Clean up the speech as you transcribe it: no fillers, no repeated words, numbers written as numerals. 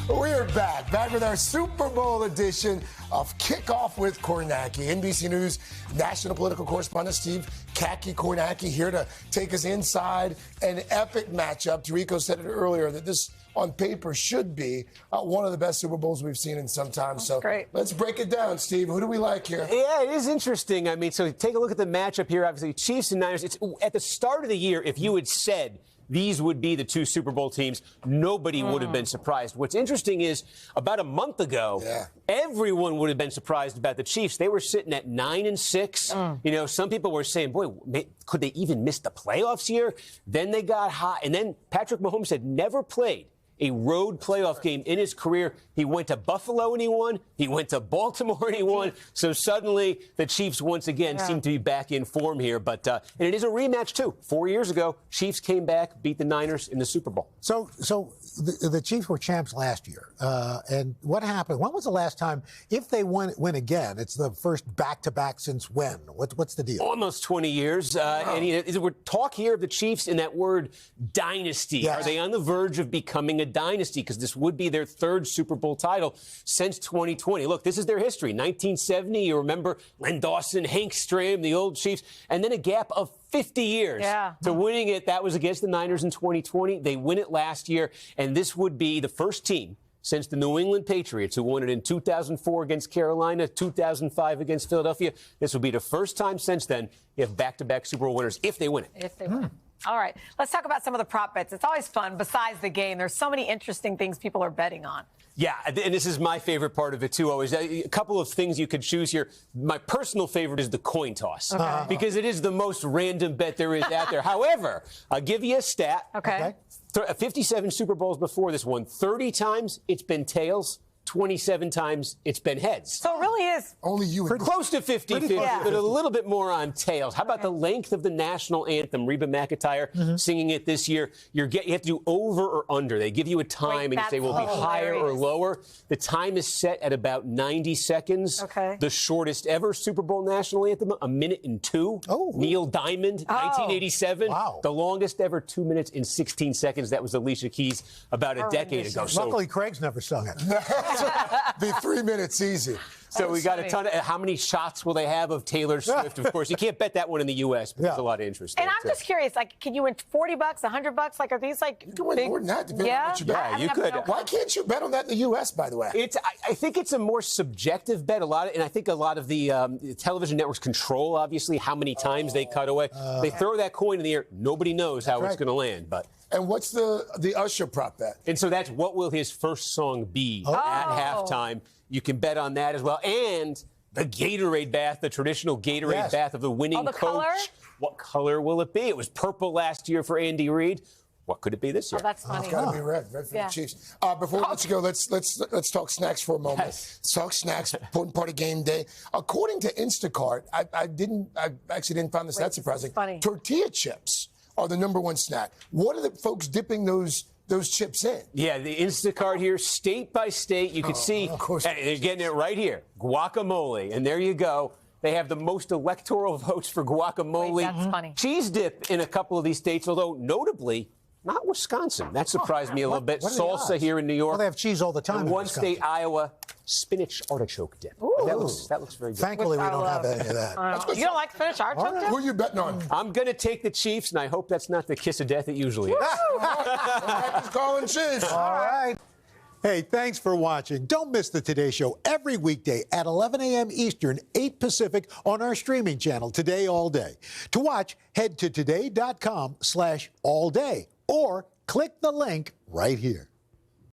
We're back with our Super Bowl edition of Kickoff with Kornacki. NBC News national political correspondent Steve Kornacki here to take us inside an epic matchup. Tirico said it earlier that this, on paper, should be one of the best Super Bowls we've seen in some time. That's so great. Let's break it down, Steve. Who do we like here? Yeah, it is interesting. I mean, so take a look at the matchup here. Obviously, Chiefs and Niners. It's at the start of the year, if you had said these would be the two Super Bowl teams, nobody would have been surprised. What's interesting is about a month ago, everyone would have been surprised about the Chiefs. They were sitting at 9-6. You know, some people were saying, boy, could they even miss the playoffs here? Then they got hot. And then Patrick Mahomes had never played a road playoff game in his career. He went to Buffalo and he won. He went to Baltimore and he won. So suddenly the Chiefs once again seem to be back in form here. But and it is a rematch, too. 4 years ago, Chiefs came back, beat the Niners in the Super Bowl. So the Chiefs were champs last year. And what happened? When was the last time, if they win again, it's the first back-to-back since when? What's the deal? Almost 20 years. And we're talk here of the Chiefs in that word dynasty. Yes. Are they on the verge of becoming a dynasty? Because this would be their third Super Bowl title since 2020. Look, this is their history. 1970, you remember Len Dawson, Hank Stram, the old Chiefs, and then a gap of 50 years to winning it. That was against the Niners in 2020. They win it last year, and this would be the first team since the New England Patriots, who won it in 2004 against Carolina, 2005 against Philadelphia. This will be the first time since then you have back-to-back Super Bowl winners if they win it. If they win. All right, let's talk about some of the prop bets. It's always fun. Besides the game, there's so many interesting things people are betting on. Yeah, and this is my favorite part of it, too, always. A couple of things you could choose here. My personal favorite is the coin toss, because it is the most random bet there is out there. However, I'll give you a stat. 57 Super Bowls before this one. 30 times it's been tails. 27 times it's been heads. So it really is only you close to 50-50, but a little bit more on tails. How about the length of the national anthem? Reba McEntire singing it this year. You have to do over or under. They give you a time and you say, will it be higher or lower? The time is set at about 90 seconds. The shortest ever Super Bowl national anthem, 1 minute and 2. Neil Diamond, 1987. The longest ever, 2 minutes and 16 seconds. That was Alicia Keys about a decade ago. Luckily, Craig's never sung it. Be 3 minutes easy. So we got a ton of, how many shots will they have of Taylor Swift? Of course, you can't bet that one in the U.S., but there's a lot of interest And there, I'm just curious, like, can you win $40, $100? Like, are these like you can win more than that, depending on what you bet. Yeah, you could. Why can't you bet on that in the U.S., by the way? I think it's a more subjective bet. And I think a lot of the television networks control, obviously, how many times they cut away. They throw that coin in the air. Nobody knows how it's going to land, but. And what's the Usher prop bet? And so that's what will his first song be at halftime. You can bet on that as well. And the Gatorade bath, the traditional Gatorade bath of the winning coach. Color? What color will it be? It was purple last year for Andy Reid. What could it be this year? Oh, that's funny. It's got to be red for the Chiefs. Before we let you go, let's talk snacks for a moment. Let's talk snacks, important part of game day. According to Instacart, I actually didn't find this that surprising. Funny. Tortilla chips are the #1 snack. What are the folks dipping those chips in? Yeah, the Instacart here, state by state, you can see, they're getting it right here, guacamole, and there you go. They have the most electoral votes for guacamole. That's funny. Cheese dip in a couple of these states, although notably not Wisconsin. That surprised me a little bit. Salsa here in New York. Well, they have cheese all the time. And one state, Iowa, spinach artichoke dip. That looks very good. Thankfully, we don't have any of that. You don't like spinach artichoke dip? Who are you betting on? I'm going to take the Chiefs, and I hope that's not the kiss of death it usually is. Calling cheese. All right. Hey, thanks for watching. Don't miss the Today Show every weekday at 11 a.m. Eastern, 8 Pacific on our streaming channel, Today All Day. To watch, head to today.com/allday or click the link right here.